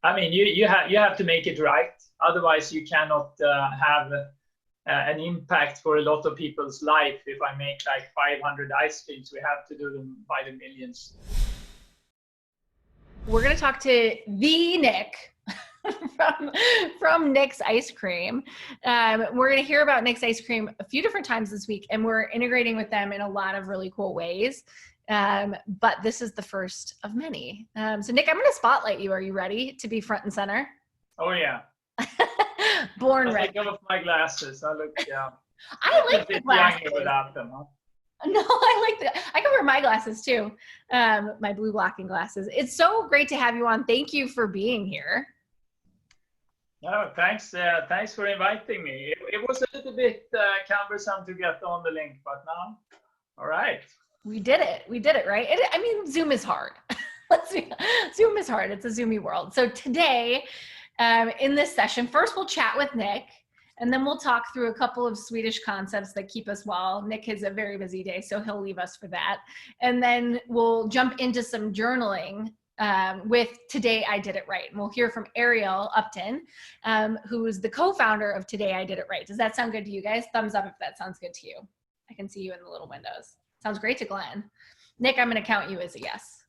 I mean, you have to make it right. Otherwise, you cannot have an impact for a lot of people's life. If I make like 500 ice creams, we have to do them by the millions. We're going to talk to the Nick from Nick's Ice Cream. We're going to hear about Nick's Ice Cream a few different times this week, and we're integrating with them in a lot of really cool ways. But this is the first of many. So Nick, I'm going to spotlight you. Are you ready to be front and center? Oh yeah. Born I'll ready. take off my glasses. I look I like the glasses. without them. Huh? No, I like that. I can wear my glasses too. My blue blocking glasses. It's so great to have you on. Thank you for being here. No, thanks. Thanks for inviting me. It was a little bit cumbersome to get on the link, but now, all right. We did it. We did it, right? I mean, Zoom is hard. Zoom is hard. It's a Zoomy world. So today, in this session, first we'll chat with Nick, and then we'll talk through a couple of Swedish concepts that keep us well. Nick has a very busy day, so he'll leave us for that. And then we'll jump into some journaling with Today I Did It Right. And we'll hear from Ariel Upton, who is the co-founder of Today I Did It Right. Does that sound good to you guys? Thumbs up if that sounds good to you. I can see you in the little windows. Sounds great to Glenn. Nick, I'm going to count you as a yes.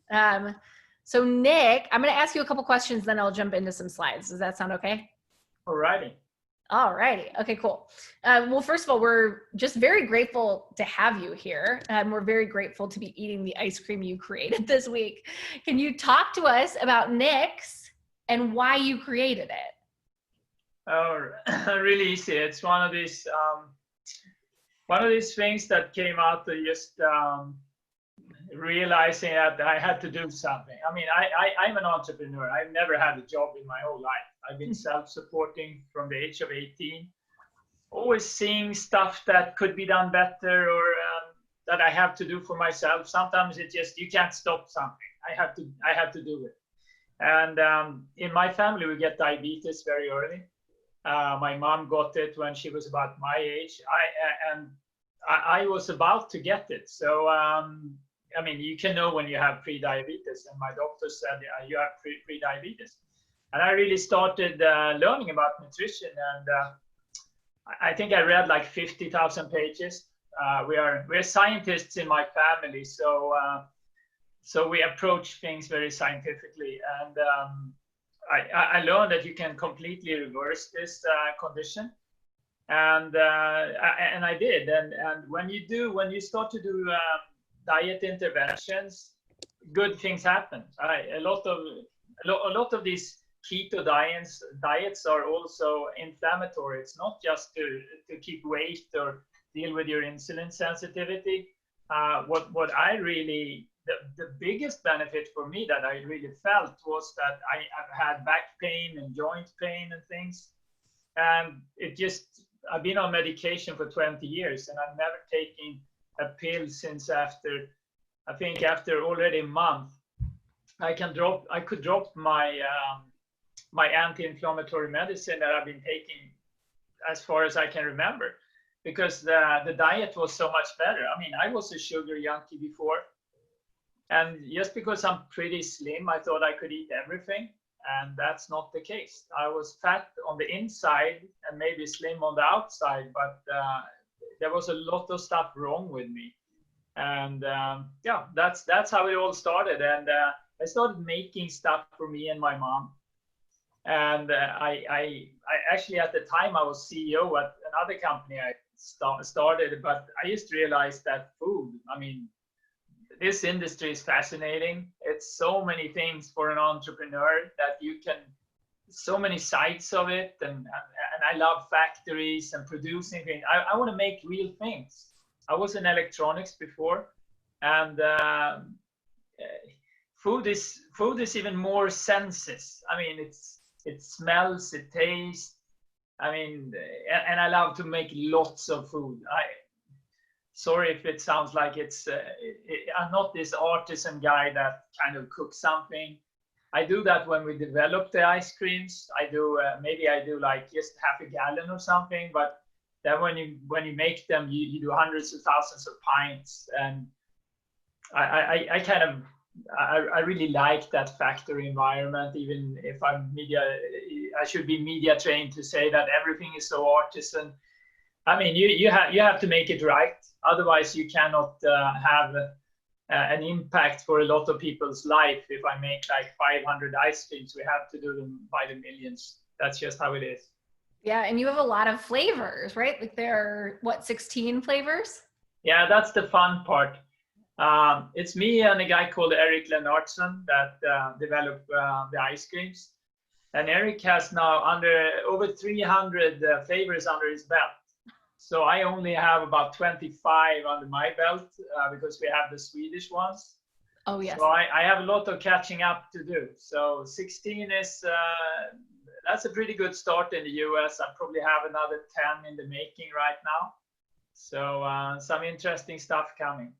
So Nick, I'm going to ask you a couple questions, then I'll jump into some slides. Does that sound okay? All righty. All righty. Okay, cool. Well, first of all, we're just very grateful to have you here. We're very grateful to be eating the ice cream you created this week. Can you talk to us about Nick's and why you created it? Oh, really easy. It's one of these things that came out of just realizing that I had to do something. I mean, I'm an entrepreneur. I've never had a job in my whole life. I've been self-supporting from the age of 18, always seeing stuff that could be done better or that I have to do for myself. Sometimes it just, you can't stop something. I have to do it. And in my family, we get diabetes very early. My mom got it when she was about my age. I was about to get it. So, I mean, you can know when you have pre-diabetes, and my doctor said, yeah, you have pre-diabetes. And I really started learning about nutrition, and I think I read like 50,000 pages. We're scientists in my family, so we approach things very scientifically. And I learned that you can completely reverse this condition, and I did. And when you start to do diet interventions, good things happen. A lot of these keto diets are also inflammatory. It's not just to keep weight or deal with your insulin sensitivity. What I really, the biggest benefit for me that I really felt was that I've had back pain and joint pain and things. And I've been on medication for 20 years, and I've never taken a pill since after already a month. I could drop my my anti-inflammatory medicine that I've been taking as far as I can remember, because the diet was so much better. I mean, I was a sugar junkie before, and just because I'm pretty slim, I thought I could eat everything, and that's not the case. I was fat on the inside and maybe slim on the outside, but there was a lot of stuff wrong with me. And yeah, that's how it all started. And I started making stuff for me and my mom. And I actually, at the time, I was CEO at another company I started, but I just realized that food, I mean, this industry is fascinating. It's so many things for an entrepreneur that you can, so many sides of it. And I love factories and producing things. I want to make real things. I was in electronics before, and food is even more senses. I mean, it smells, it tastes. I mean, and I love to make lots of food. Sorry if it sounds like I'm not this artisan guy that kind of cooks something. I do that when we develop the ice creams. Maybe I do like just half a gallon or something, but then when you make them, you do hundreds of thousands of pints. And I kind of I really like that factory environment. Even if I'm media, I should be media trained to say that everything is so artisan. I mean, you have to make it right. Otherwise, you cannot have an impact for a lot of people's life. If I make like 500 ice creams, we have to do them by the millions. That's just how it is. Yeah, and you have a lot of flavors, right? Like there are, what, 16 flavors? Yeah, that's the fun part. It's me and a guy called Eric Lennartson that developed the ice creams. And Eric has now over 300 flavors under his belt. So I only have about 25 under my belt because we have the Swedish ones. Oh, yes. So I have a lot of catching up to do. So 16 is, that's a pretty good start in the US. I probably have another 10 in the making right now. So some interesting stuff coming.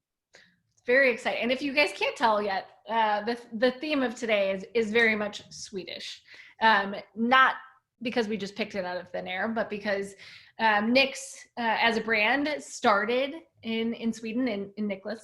Very exciting. And if you guys can't tell yet, the theme of today is very much Swedish. Not because we just picked it out of thin air, but because Niclas as a brand started in Sweden, and Niclas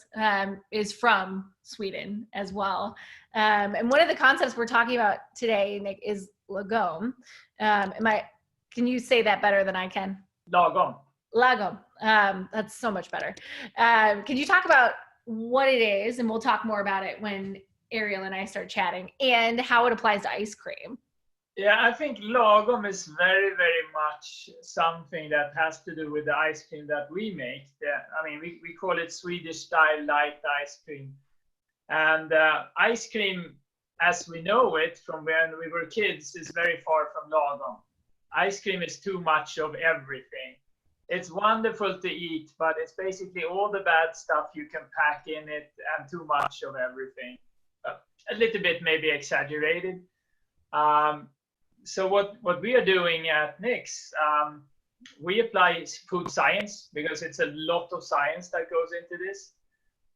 is from Sweden as well. And one of the concepts we're talking about today, Nick, is lagom. Can you say that better than I can? Lagom. Lagom. That's so much better. Can you talk about what it is, and we'll talk more about it when Ariel and I start chatting, and how it applies to ice cream? Yeah, I think lagom is very, very much something that has to do with the ice cream that we make. I mean, we call it Swedish style light ice cream. And ice cream, as we know it from when we were kids, is very far from lagom. Ice cream is too much of everything. It's wonderful to eat, but it's basically all the bad stuff you can pack in it and too much of everything. A little bit maybe exaggerated. So what we are doing at Niclas, we apply food science because it's a lot of science that goes into this.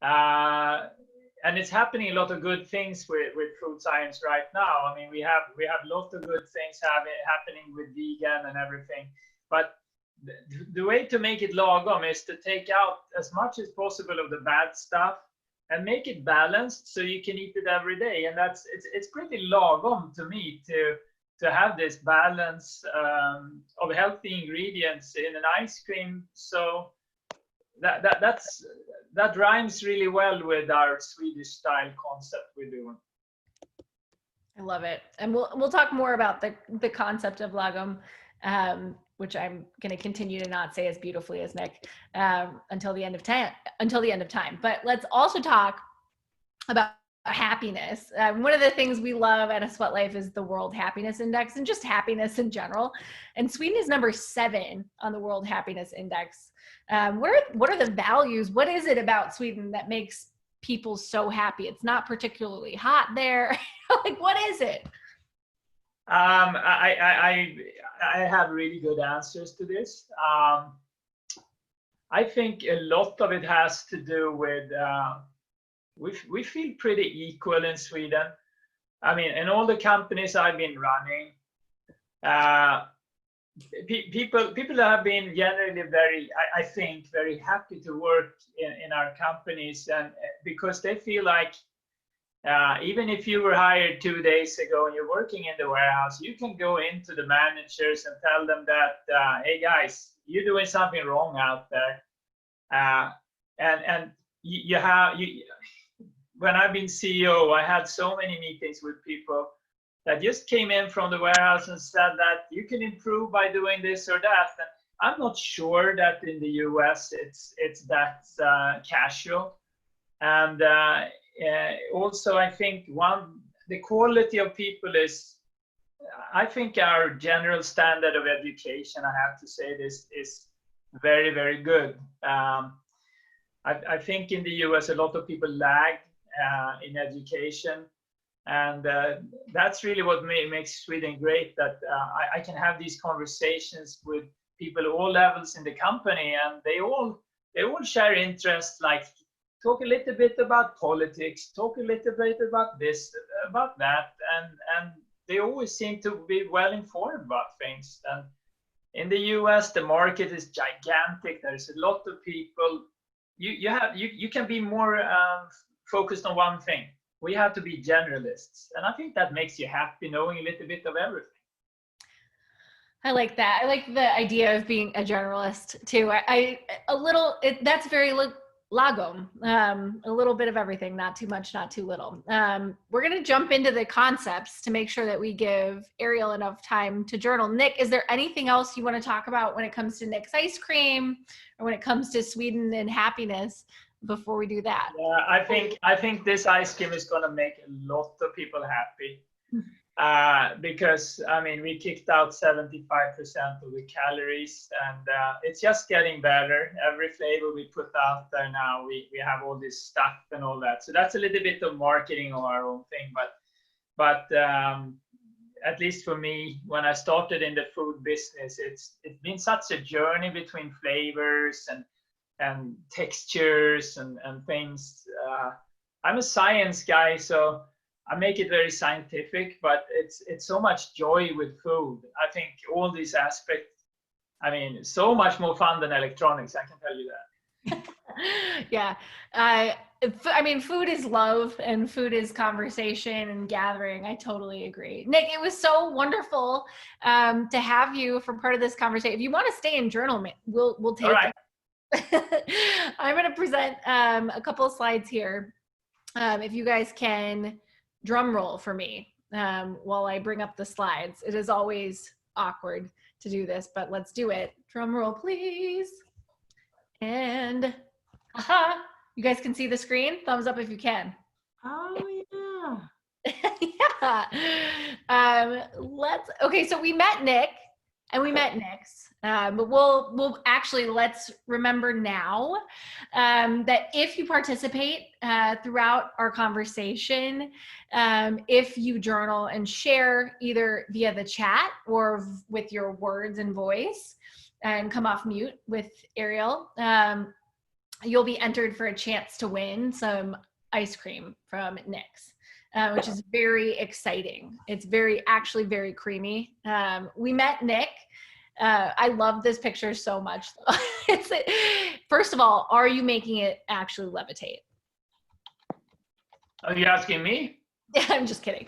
And it's happening a lot of good things with food science right now. I mean, we have lots of good things happening with vegan and everything. But the way to make it lagom is to take out as much as possible of the bad stuff and make it balanced so you can eat it every day. And it's pretty lagom to me to have this balance of healthy ingredients in an ice cream. So that rhymes really well with our Swedish style concept we're doing. I love it, and we'll talk more about the concept of lagom, which I'm going to continue to not say as beautifully as Nick until the end of time. But let's also talk about happiness. One of the things we love at A Sweat Life is the World Happiness Index, and just happiness in general. And Sweden is number 7 on the World Happiness Index. What are the values? What is it about Sweden that makes people so happy? It's not particularly hot there. Like, what is it? I have really good answers to this. I think a lot of it has to do with we feel pretty equal in Sweden. I mean, in all the companies I've been running, people have been generally I think, very happy to work in our companies, and because they feel like even if you were hired 2 days ago and you're working in the warehouse, you can go into the managers and tell them that, hey guys, you're doing something wrong out there. And when I've been CEO, I had so many meetings with people that just came in from the warehouse and said that you can improve by doing this or that. And I'm not sure that in the US it's that casual. And also, I think the quality of people is, I think our general standard of education, I have to say this, is very, very good. I think in the US, a lot of people lag in education. And that's really what makes Sweden great, that I can have these conversations with people at all levels in the company, and they all share interests, like talk a little bit about politics, talk a little bit about this, about that, and they always seem to be well informed about things. And in the US, the market is gigantic. There's a lot of people. You can be more focused on one thing. we have to be generalists. And I think that makes you happy knowing a little bit of everything. I like that. I like the idea of being a generalist too. That's very lagom. A little bit of everything, not too much, not too little. We're going to jump into the concepts to make sure that we give Ariel enough time to journal. Nick, is there anything else you want to talk about when it comes to Nick's ice cream or when it comes to Sweden and happiness before we do that? Yeah, I think this ice cream is going to make a lot of people happy. Because I mean, we kicked out 75% of the calories, and it's just getting better. Every flavor we put out there now, we have all this stuff and all that. So that's a little bit of marketing of our own thing. But at least for me, when I started in the food business, it's been such a journey between flavors and textures and things. I'm a science guy, so I make it very scientific, but it's so much joy with food. I think all these aspects, I mean, so much more fun than electronics, I can tell you that. Yeah. I mean, food is love and food is conversation and gathering. I totally agree. Nick, it was so wonderful to have you for part of this conversation. If you want to stay in journalment, we'll take all right. it. I'm going to present a couple of slides here. If you guys can drum roll for me while I bring up the slides. It is always awkward to do this, but let's do it. Drum roll, please. And aha, you guys can see the screen? Thumbs up if you can. Oh Yeah. Okay, so we met Nick and we met Nix. But we'll actually, let's remember now that if you participate throughout our conversation, if you journal and share either via the chat or with your words and voice and come off mute with Ariel, you'll be entered for a chance to win some ice cream from Nix. Which is very exciting. It's actually very creamy. We met Nick. I love this picture so much. First of all, are you making it actually levitate? Are you asking me? Yeah, I'm just kidding.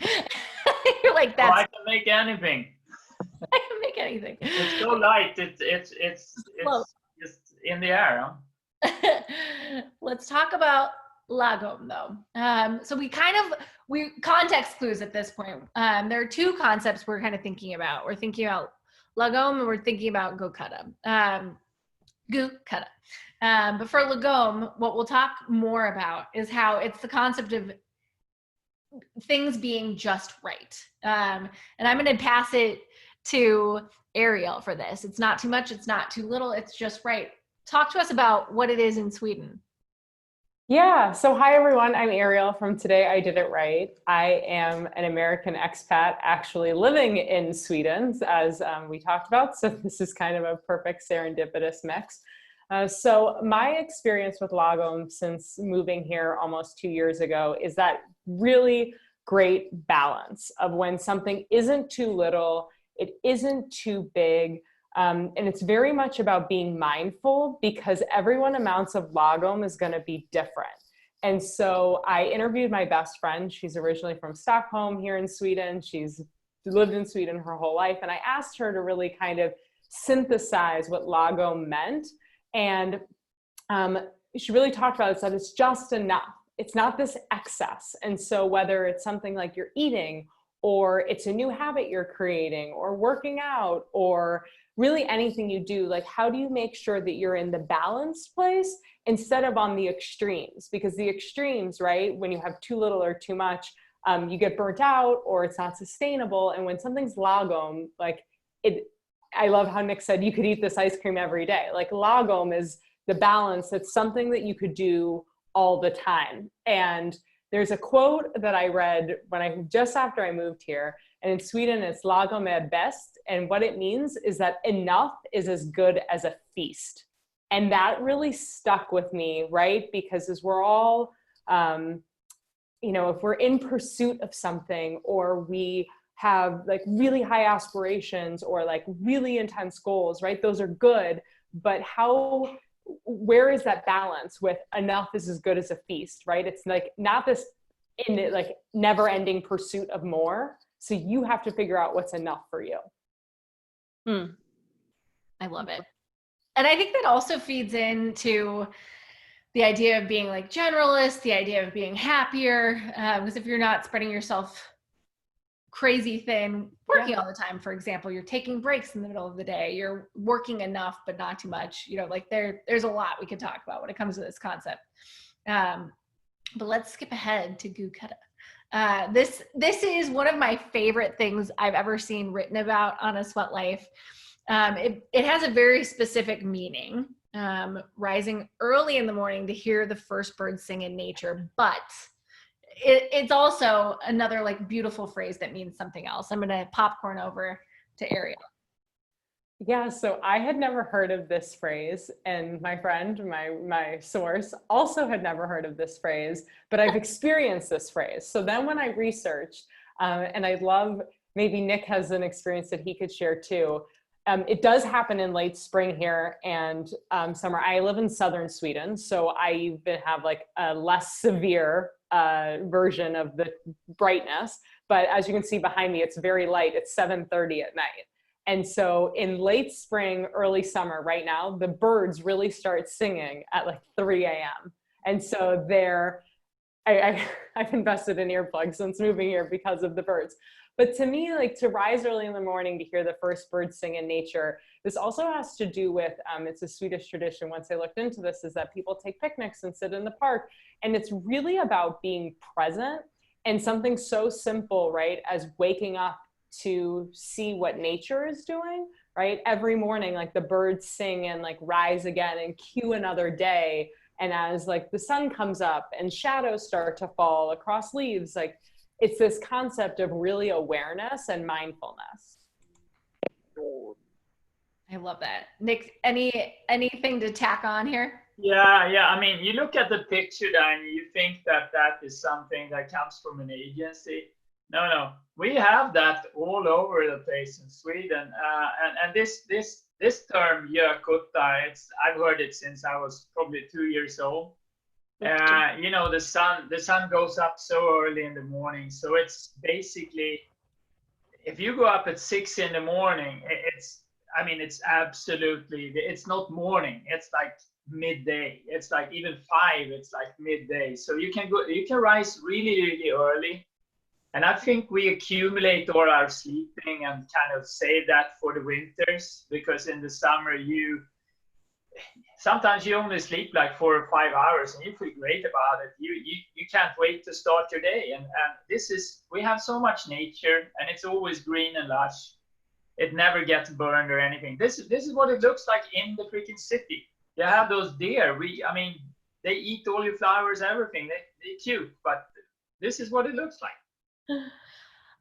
You're like, I can make anything. I can make anything. It's so light. It's just in the air. Huh? Let's talk about lagom though. So we context clues at this point. There are two concepts we're kind of thinking about. We're thinking about lagom and we're thinking about gökotta. But for lagom, what we'll talk more about is how it's the concept of things being just right. And I'm going to pass it to Ariel for this. It's not too much, it's not too little, it's just right. Talk to us about what it is in Sweden. Yeah, so hi everyone, I'm Ariel from Today I Did It Right. I am an American expat actually living in Sweden, as we talked about, so this is kind of a perfect serendipitous mix. So my experience with lagom since moving here almost 2 years ago is that really great balance of when something isn't too little, it isn't too big, and it's very much about being mindful because everyone amounts of lagom is going to be different. And so I interviewed my best friend. She's originally from Stockholm here in Sweden. She's lived in Sweden her whole life. And I asked her to really kind of synthesize what lagom meant. And she really talked about it, said it's just enough. It's not this excess. And so whether it's something like you're eating, or it's a new habit you're creating, or working out, or really anything you do, like how do you make sure that you're in the balanced place instead of on the extremes? Because the extremes, right, when you have too little or too much, you get burnt out or it's not sustainable. And when something's lagom, like I love how Nick said you could eat this ice cream every day. Like lagom is the balance. It's something that you could do all the time. And there's a quote that I read just after I moved here, and in Sweden it's lagom är bäst, and what it means is that enough is as good as a feast. And that really stuck with me, right? Because as we're all, if we're in pursuit of something, or we have like really high aspirations or like really intense goals, right? Those are good, but where is that balance with enough is as good as a feast, right? It's like not this in like never ending pursuit of more. So you have to figure out what's enough for you. I love it. And I think that also feeds into the idea of being like generalist, the idea of being happier. Because if you're not spreading yourself crazy thin, working all the time, for example, you're taking breaks in the middle of the day, you're working enough, but not too much, you know, like there's a lot we could talk about when it comes to this concept. But let's skip ahead to gökotta. This is one of my favorite things I've ever seen written about on A Sweat Life. It has a very specific meaning, rising early in the morning to hear the first bird sing in nature, but it's also another like beautiful phrase that means something else. I'm going to popcorn over to Ariel. Yeah, so I had never heard of this phrase, and my friend, my source, also had never heard of this phrase, but I've experienced this phrase. So then when I researched, and I'd love, maybe Nick has an experience that he could share too. It does happen in late spring here and summer. I live in southern Sweden, so I even have like a less severe version of the brightness. But as you can see behind me, it's very light. It's 7:30 at night. And so in late spring, early summer, right now, the birds really start singing at like 3 a.m. And so I've invested in earplugs since moving here because of the birds. But to me, like to rise early in the morning to hear the first birds sing in nature, this also has to do with, it's a Swedish tradition, once I looked into this, is that people take picnics and sit in the park. And it's really about being present and something so simple, right, as waking up to see what nature is doing, right? Every morning, like the birds sing and like rise again and cue another day. And as like the sun comes up and shadows start to fall across leaves, like it's this concept of really awareness and mindfulness. I love that. Nick, anything to tack on here? Yeah. I mean, you look at the picture there and you think that is something that comes from an agency. No, we have that all over the place in Sweden. And this term gökotta, I've heard it since I was probably 2 years old. You know, the sun goes up so early in the morning, so it's basically, if you go up at 6 in the morning, it's absolutely, it's not morning, it's like midday. It's like even 5, it's like midday. So you can rise really, really early. And I think we accumulate all our sleeping and kind of save that for the winters, because in the summer sometimes you only sleep like 4 or 5 hours and you feel great about it. You can't wait to start your day. And we have so much nature and it's always green and lush. It never gets burned or anything. This is what it looks like in the freaking city. You have those deer. They eat all your flowers, everything. They're cute, but this is what it looks like.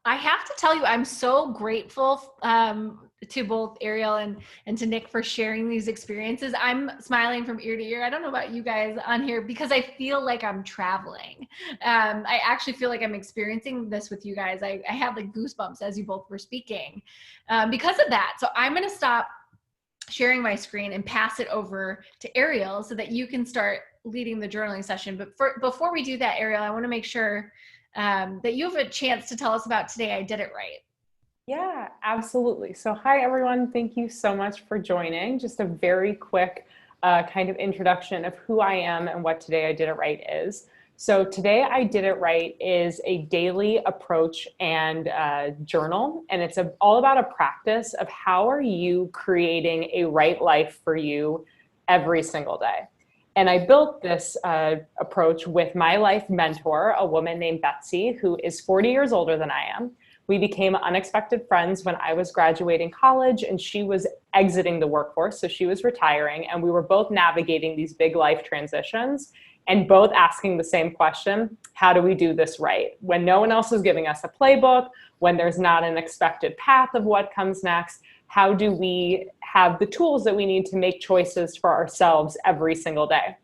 I have to tell you, I'm so grateful to both Ariel and to Nick for sharing these experiences. I'm smiling from ear to ear. I don't know about you guys on here, because I feel like I'm traveling. I actually feel like I'm experiencing this with you guys. I had like goosebumps as you both were speaking because of that. So I'm going to stop sharing my screen and pass it over to Ariel so that you can start leading the journaling session. But before we do that, Ariel, I want to make sure that you have a chance to tell us about today. I did it right. Yeah, absolutely. So hi, everyone. Thank you so much for joining. Just a very quick kind of introduction of who I am and what Today I Did It Right is. So Today I Did It Right is a daily approach and journal. And it's all about a practice of how are you creating a right life for you every single day. And I built this approach with my life mentor, a woman named Betsy, who is 40 years older than I am. We became unexpected friends when I was graduating college and she was exiting the workforce. So she was retiring and we were both navigating these big life transitions and both asking the same question: how do we do this right? When no one else is giving us a playbook, when there's not an expected path of what comes next, how do we have the tools that we need to make choices for ourselves every single day?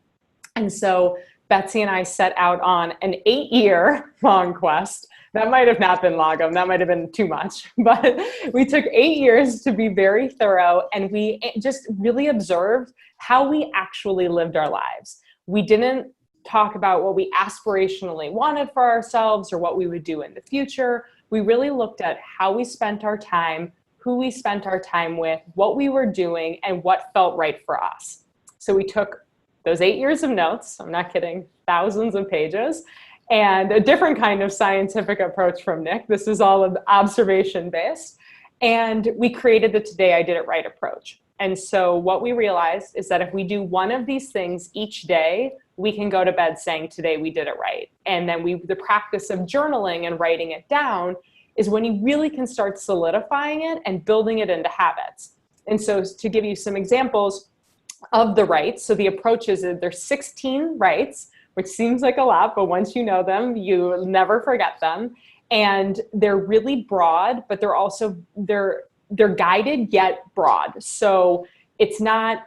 And so Betsy and I set out on an 8-year long quest. That might have not been lagom, that might have been too much, but we took 8 years to be very thorough and we just really observed how we actually lived our lives. We didn't talk about what we aspirationally wanted for ourselves or what we would do in the future. We really looked at how we spent our time, who we spent our time with, what we were doing, and what felt right for us. So we took those 8 years of notes, I'm not kidding, thousands of pages, and a different kind of scientific approach from Nick. This is all observation-based. And we created the Today I Did It Right approach. And so what we realized is that if we do one of these things each day, we can go to bed saying, today we did it right. And then the practice of journaling and writing it down is when you really can start solidifying it and building it into habits. And so to give you some examples of the rights, so the approach is that there's 16 rights, which seems like a lot, but once you know them, you never forget them. And they're really broad, but they're also, they're guided yet broad. So it's not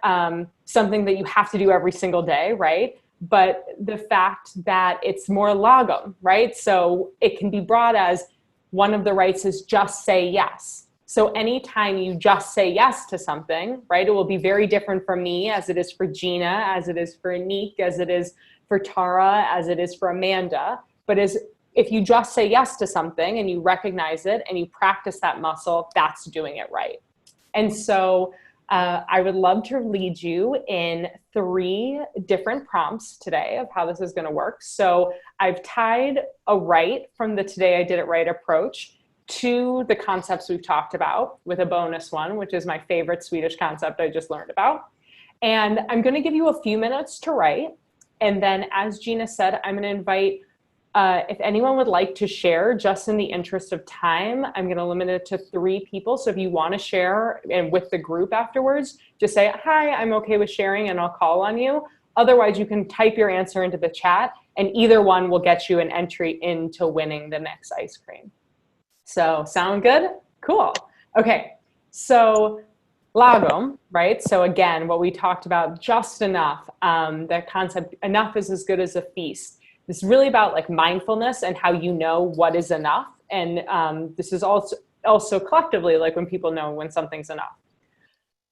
something that you have to do every single day, right? But the fact that it's more lagom, right? So it can be broad as one of the rights is just say yes. So anytime you just say yes to something, right, it will be very different for me as it is for Gina, as it is for Nick, as it is for Tara, as it is for Amanda. But if you just say yes to something and you recognize it and you practice that muscle, that's doing it right. And so I would love to lead you in 3 different prompts today of how this is going to work. So I've tied a right from the Today I Did It Right approach to the concepts we've talked about with a bonus one, which is my favorite Swedish concept I just learned about. And I'm going to give you a few minutes to write. And then, as Gina said, I'm going to invite if anyone would like to share, just in the interest of time, I'm going to limit it to 3 people. So if you want to share and with the group afterwards, just say, hi, I'm okay with sharing, and I'll call on you. Otherwise, you can type your answer into the chat, and either one will get you an entry into winning the next ice cream. So sound good? Cool. Okay. So lagom, right? So again, what we talked about, just enough, that concept, enough is as good as a feast. This is really about like mindfulness and how you know what is enough. And this is also collectively like when people know when something's enough.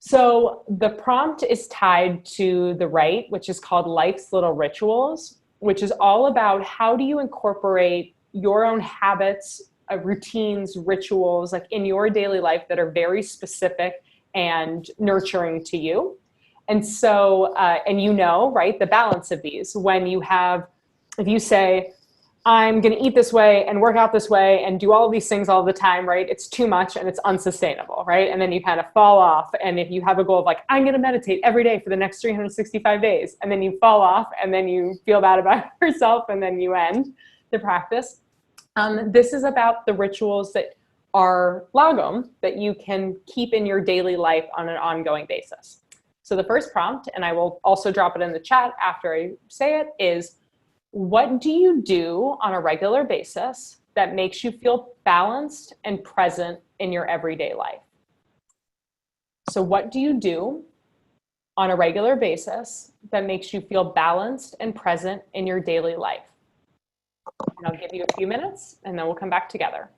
So the prompt is tied to the right, which is called Life's Little Rituals, which is all about how do you incorporate your own habits, routines, rituals, like in your daily life that are very specific and nurturing to you. And so, and you know, right, the balance of these. When you have, if you say, I'm going to eat this way and work out this way and do all of these things all the time, right? It's too much and it's unsustainable, right? And then you kind of fall off. And if you have a goal of like, I'm going to meditate every day for the next 365 days, and then you fall off and then you feel bad about yourself and then you end the practice. This is about the rituals that are lagom that you can keep in your daily life on an ongoing basis. So the first prompt, and I will also drop it in the chat after I say it, is what do you do on a regular basis that makes you feel balanced and present in your everyday life? So what do you do on a regular basis that makes you feel balanced and present in your daily life? And I'll give you a few minutes and then we'll come back together.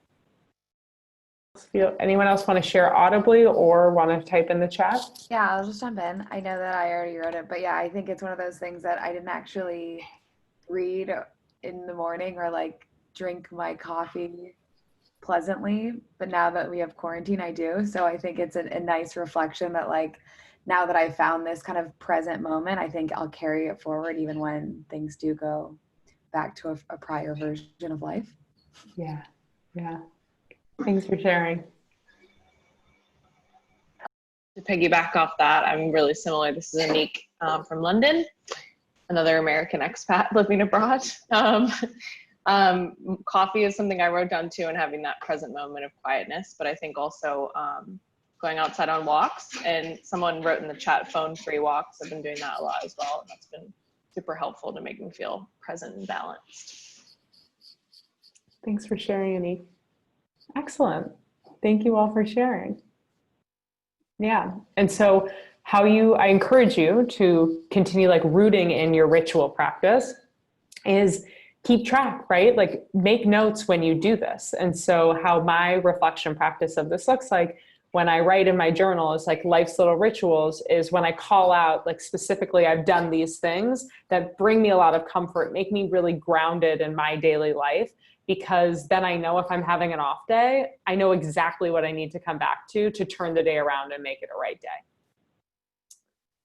Anyone else want to share audibly or want to type in the chat? Yeah, I'll just jump in. I know that I already wrote it, but yeah, I think it's one of those things that I didn't actually read in the morning or like drink my coffee pleasantly, but now that we have quarantine, I do. So I think it's a nice reflection that like, now that I found this kind of present moment, I think I'll carry it forward even when things do go back to a prior version of life. Yeah. Thanks for sharing. To piggyback off that, I'm really similar. This is Anik from London, another American expat living abroad. Coffee is something I wrote down too, and having that present moment of quietness, but I think also going outside on walks, and someone wrote in the chat, phone-free walks. I've been doing that a lot as well, and that's been super helpful to make me feel present and balanced. Thanks for sharing, Anik. Excellent. Thank you all for sharing. Yeah. And so I encourage you to continue like rooting in your ritual practice is keep track, right? Like make notes when you do this. And so how my reflection practice of this looks like, when I write in my journal is like life's little rituals is when I call out, like specifically, I've done these things that bring me a lot of comfort, make me really grounded in my daily life, because then I know if I'm having an off day, I know exactly what I need to come back to turn the day around and make it a right day.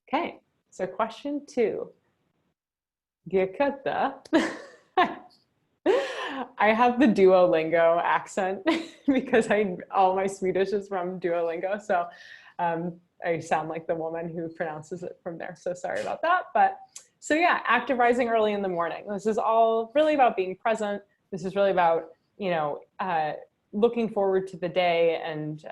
Okay, so question 2. Gökotta. I have the Duolingo accent because all my Swedish is from Duolingo. So I sound like the woman who pronounces it from there. So sorry about that. But so yeah, active rising early in the morning. This is all really about being present. This is really about, looking forward to the day. And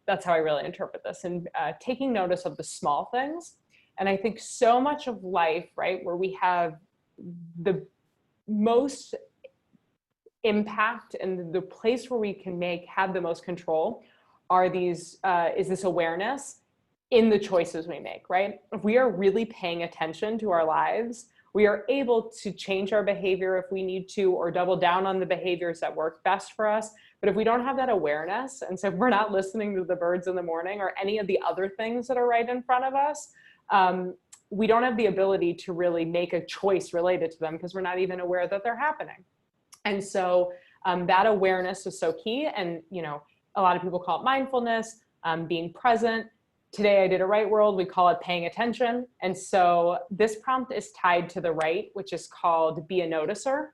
that's how I really interpret this, and taking notice of the small things. And I think so much of life, right, where we have the most impact and the place where we can have the most control are these, is this awareness in the choices we make, right? If we are really paying attention to our lives, we are able to change our behavior if we need to, or double down on the behaviors that work best for us. But if we don't have that awareness, and so if we're not listening to the birds in the morning or any of the other things that are right in front of us, we don't have the ability to really make a choice related to them because we're not even aware that they're happening. And so that awareness is so key. And, a lot of people call it mindfulness, being present. Today I did a right world, we call it paying attention. And so this prompt is tied to the right, which is called be a noticer.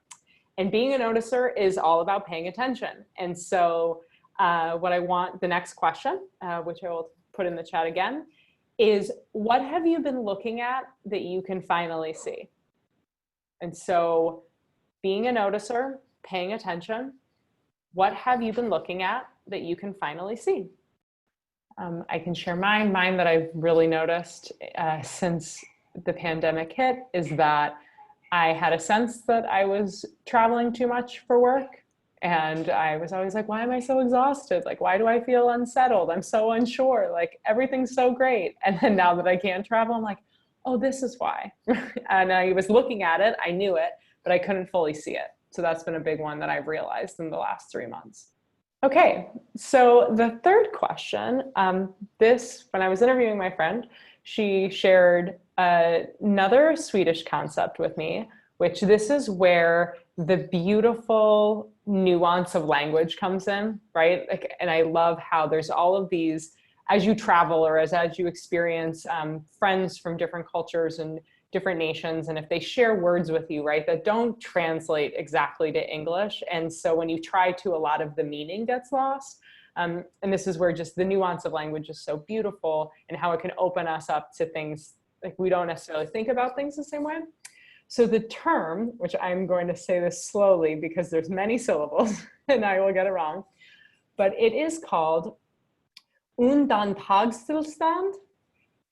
And being a noticer is all about paying attention. And so what I want, the next question, which I will put in the chat again, is what have you been looking at that you can finally see? And so being a noticer, paying attention, what have you been looking at that you can finally see? I can share mine that I've really noticed since the pandemic hit is that I had a sense that I was traveling too much for work. And I was always like, why am I so exhausted? Like, why do I feel unsettled? I'm so unsure. Like, everything's so great. And then now that I can't travel, I'm like, oh, this is why. And I was looking at it, I knew it, but I couldn't fully see it. So that's been a big one that I've realized in the last 3 months. Okay, so the third question, when I was interviewing my friend, she shared another Swedish concept with me, which this is where the beautiful nuance of language comes in, right? Like, and I love how there's all of these, as you travel or as you experience friends from different cultures and different nations, and if they share words with you, right, that don't translate exactly to English. And so when you try to, a lot of the meaning gets lost. And this is where just the nuance of language is so beautiful, and how it can open us up to things like we don't necessarily think about things the same way. So the term, which I'm going to say this slowly because there's many syllables and I will get it wrong, but it is called Undantagstillstand.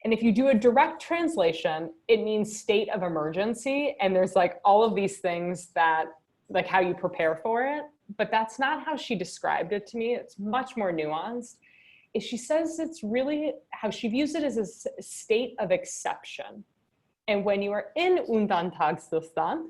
And if you do a direct translation, it means state of emergency. And there's like all of these things that, like how you prepare for it, but that's not how she described it to me. It's much more nuanced. She says it's really how she views it as a state of exception. And when you are in Undantagstillstand,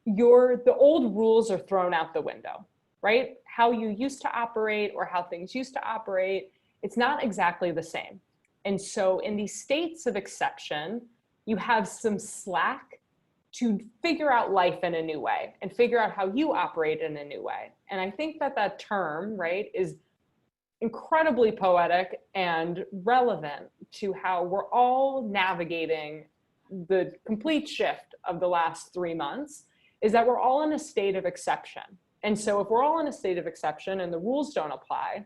the old rules are thrown out the window, right? How you used to operate or how things used to operate, it's not exactly the same. And so in these states of exception, you have some slack to figure out life in a new way and figure out how you operate in a new way. And I think that term, right, is incredibly poetic and relevant to how we're all navigating the complete shift of the last 3 months, is that we're all in a state of exception. And so if we're all in a state of exception and the rules don't apply,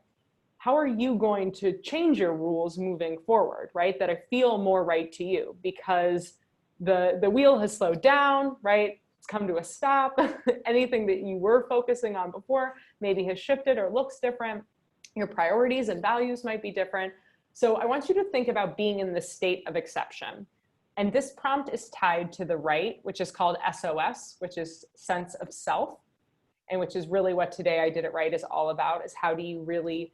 how are you going to change your rules moving forward, right? That feel more right to you, because the wheel has slowed down, right? It's come to a stop. Anything that you were focusing on before maybe has shifted or looks different. Your priorities and values might be different. So I want you to think about being in the state of exception. And this prompt is tied to the right, which is called SOS, which is sense of self, and which is really what Today I Did It Right is all about, is how do you really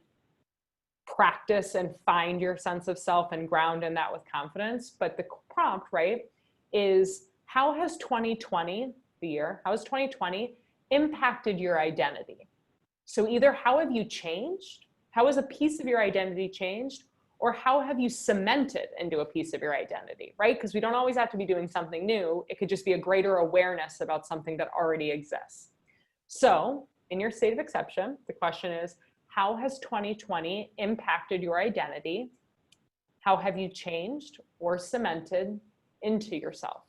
practice and find your sense of self and ground in that with confidence. But the prompt, right, is how has 2020, the year, how has 2020 impacted your identity? So either how have you changed? How has a piece of your identity changed? Or how have you cemented into a piece of your identity, right? Because we don't always have to be doing something new. It could just be a greater awareness about something that already exists. So in your state of exception, the question is, how has 2020 impacted your identity? How have you changed or cemented into yourself?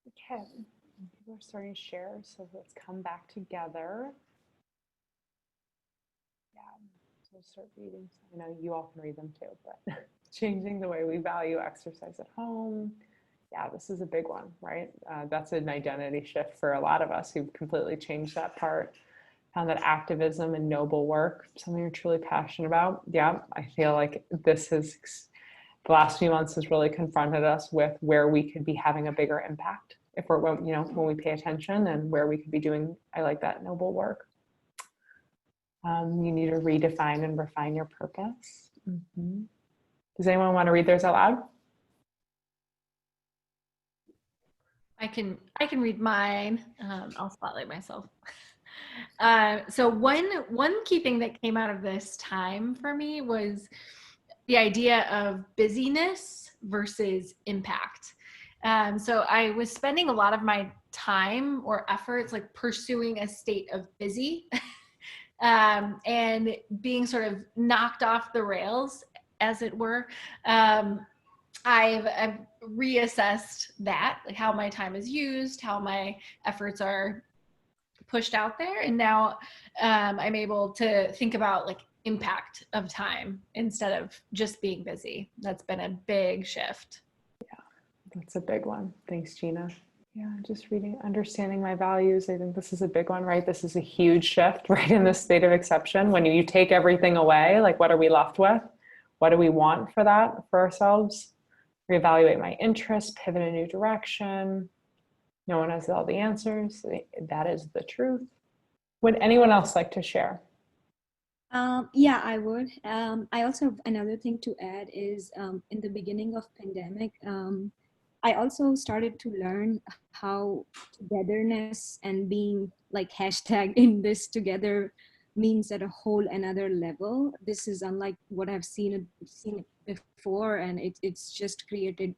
Okay, people are starting to share, so let's come back together. Yeah, so we'll start reading. I know you all can read them too, but changing the way we value exercise at home. Yeah, this is a big one, right? That's an identity shift for a lot of us who've completely changed that part. Found that activism and noble work, something you're truly passionate about. Yeah, I feel like this has, the last few months has really confronted us with where we could be having a bigger impact if we're, you know, when we pay attention, and where we could be doing, I like that, noble work. You need to redefine and refine your purpose. Mm-hmm. Does anyone want to read theirs out loud? I can read mine. I'll spotlight myself. So one key thing that came out of this time for me was the idea of busyness versus impact. So I was spending a lot of my time or efforts like pursuing a state of busy and being sort of knocked off the rails, as it were. I've reassessed that, like how my time is used, how my efforts are pushed out there. And now I'm able to think about like impact of time instead of just being busy. That's been a big shift. Yeah, that's a big one. Thanks, Gina. Yeah, just reading, understanding my values. I think this is a big one, right? This is a huge shift, right? In this state of exception, when you take everything away, like what are we left with? What do we want for that, for ourselves? Reevaluate my interests, pivot a new direction. No one has all the answers. That is the truth. Would anyone else like to share? Yeah, I would. I also have another thing to add is in the beginning of pandemic, I also started to learn how togetherness and being like hashtag in this together means at a whole another level. This is unlike what I've seen before, and it's just created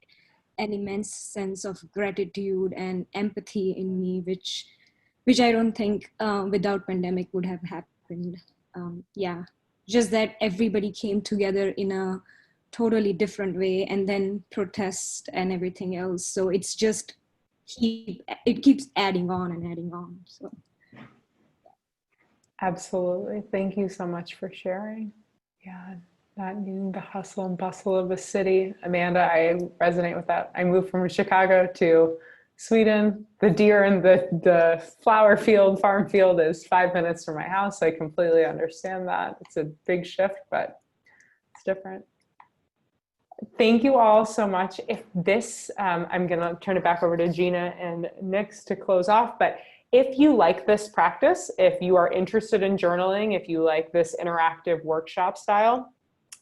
an immense sense of gratitude and empathy in me, which I don't think without pandemic would have happened. Yeah, just that everybody came together in a totally different way, and then protest and everything else. So it's just it keeps adding on and adding on. So absolutely. Thank you so much for sharing. Yeah, not needing the hustle and bustle of a city. Amanda, I resonate with that. I moved from Chicago to Sweden. The deer and the flower field, farm field is 5 minutes from my house. I completely understand that. It's a big shift, but it's different. Thank you all so much. If this, I'm gonna turn it back over to Gina and Nix to close off, but if you like this practice, if you are interested in journaling, if you like this interactive workshop style,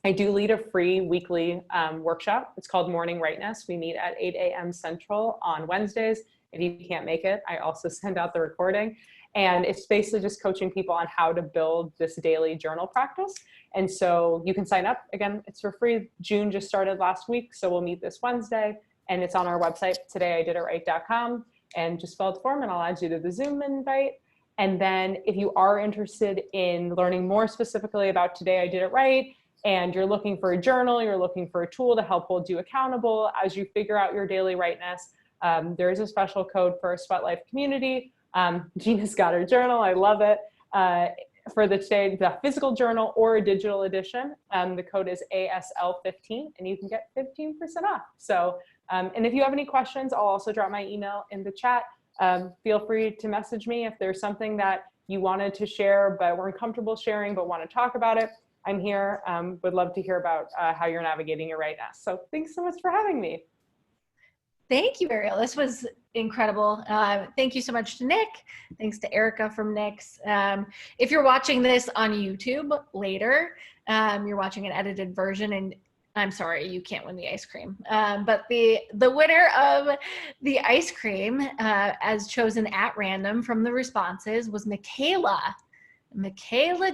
I do lead a free weekly workshop. It's called Morning Rightness. We meet at 8 a.m. Central on Wednesdays. If you can't make it, I also send out the recording. And it's basically just coaching people on how to build this daily journal practice. And so you can sign up. Again, it's for free. June just started last week. So we'll meet this Wednesday. And it's on our website, todayiditright.com. And just fill out the form and I'll add you to the Zoom invite. And then if you are interested in learning more specifically about Today I Did It Right, and you're looking for a journal, you're looking for a tool to help hold you accountable as you figure out your daily rightness, there is a special code for our Sweat Life community. Gina's got her journal, I love it. For the physical journal or a digital edition, the code is ASL15 and you can get 15% off. So, and if you have any questions, I'll also drop my email in the chat. Feel free to message me if there's something that you wanted to share but weren't comfortable sharing but want to talk about it. I'm here, would love to hear about how you're navigating your rightness. So thanks so much for having me. Thank you, Ariel. This was incredible. Thank you so much to Nick. Thanks to Erica from Nick's. If you're watching this on YouTube later, you're watching an edited version, and I'm sorry, you can't win the ice cream. But the winner of the ice cream, as chosen at random from the responses, was Michaela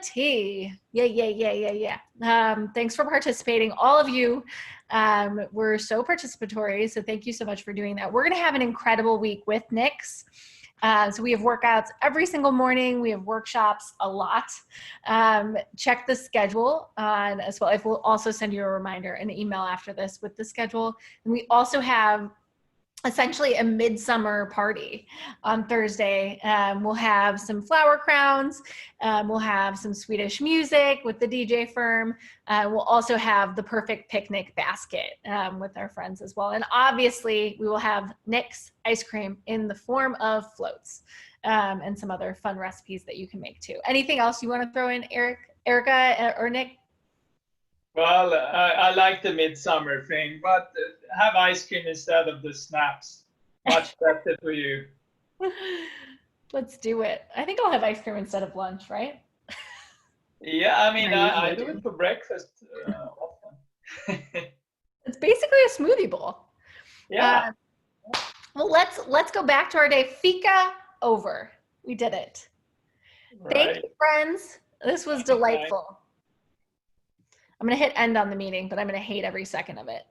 T. Yeah. Thanks for participating, all of you. We're so participatory, so thank you so much for doing that. We're going to have an incredible week with Niclas. So we have workouts every single morning. We have workshops a lot. Check the schedule as well. We'll also send you a reminder, an email after this with the schedule. And we also have essentially a midsummer party on Thursday. We'll have some flower crowns. We'll have some Swedish music with the DJ firm. We'll also have the perfect picnic basket with our friends as well. And obviously we will have Niclas ice cream in the form of floats and some other fun recipes that you can make too. Anything else you want to throw in, Erica or Nick? Well, I like the midsummer thing, but have ice cream instead of the snaps. Much better for you. Let's do it. I think I'll have ice cream instead of lunch, right? Yeah, I mean, I do it for breakfast often. It's basically a smoothie bowl. Yeah. Well, let's go back to our day. Fika over. We did it. Right. Thank you, friends. This was delightful. I'm going to hit end on the meeting, but I'm going to hate every second of it.